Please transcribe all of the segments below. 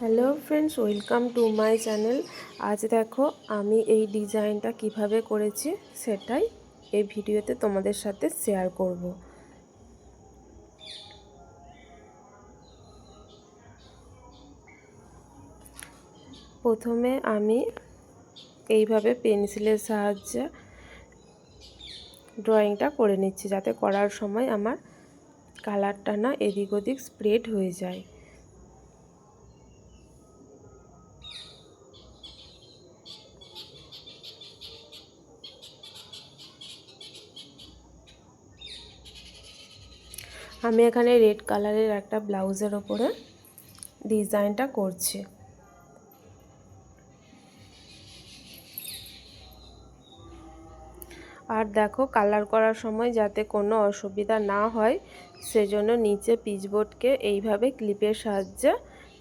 Hello friends, welcome to my channel. আজ দেখো আমি এই ডিজাইনটা কিভাবে করেছি সেটাই এই ভিডিওতে তোমাদের সাথে শেয়ার করব। প্রথমে আমি এইভাবে পেন্সিলের সাহায্যে ড্রয়িংটা করে নিচ্ছি, যাতে করার সময় আমার কালারটা না এদিক ওদিক স্প্রেড হয়ে যায়। আমি এখানে রেড কালারের একটা ব্লাউজের ওপরে ডিজাইনটা করছি। আর দেখো, কালার করার সময় যাতে কোনো অসুবিধা না হয় সেজন্য নিচে পিচবোর্ডকে এইভাবে ক্লিপের সাহায্যে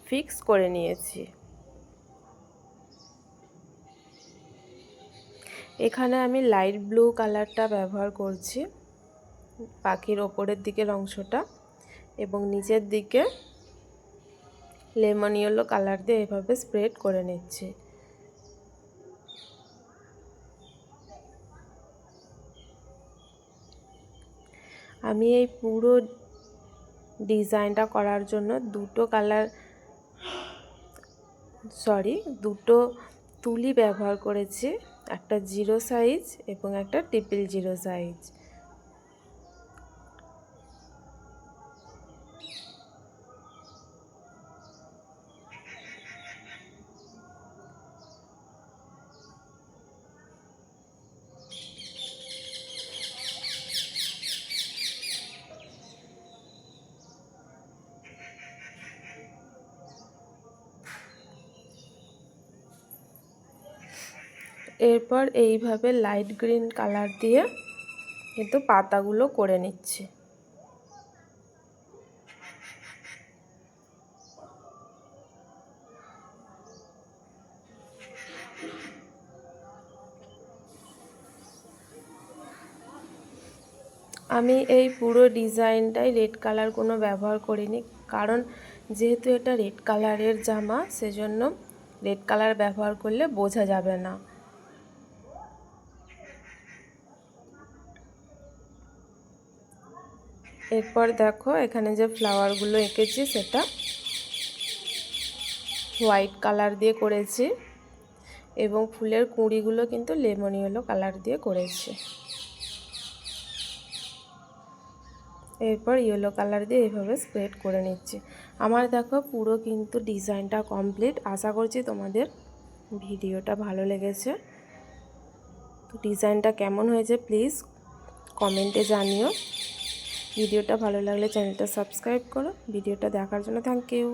ফিক্স করে নিয়েছি। এখানে আমি লাইট ব্লু কালারটা ব্যবহার করছি পাখির ওপরের দিকের অংশটা, এবং নিচের দিকে লেমন ইয়েলো কালার দিয়ে এভাবে স্প্রেড করে নিচ্ছি। আমি এই পুরো ডিজাইনটা করার জন্য দুটো তুলি ব্যবহার করেছি, একটা 0 সাইজ এবং একটা 000 সাইজ। এরপর এইভাবে লাইট গ্রিন কালার দিয়ে কিন্তু পাতাগুলো করে নিচ্ছি। আমি এই পুরো ডিজাইনটাই রেড কালার কোনো ব্যবহার করিনি, কারণ যেহেতু এটা রেড কালারের জামা, সেজন্য রেড কালার ব্যবহার করলে বোঝা যাবে না। এরপর দেখো, এখানে যে ফ্লাওয়ারগুলো এঁকেছি সেটা হোয়াইট কালার দিয়ে করেছি, এবং ফুলের কুঁড়িগুলো কিন্তু লেমন ইয়েলো কালার দিয়ে করেছি। এরপর ইয়েলো কালার দিয়ে এইভাবে স্প্রেড করে নিচ্ছি। আমার দেখো পুরো কিন্তু ডিজাইনটা কমপ্লিট। আশা করছি তোমাদের ভিডিওটা ভালো লেগেছে। তো ডিজাইনটা কেমন হয়েছে প্লিজ কমেন্টে জানিও। ভিডিওটা ভালো লাগলে চ্যানেলটা সাবস্ক্রাইব করো। ভিডিওটা দেখার জন্য থ্যাংক ইউ।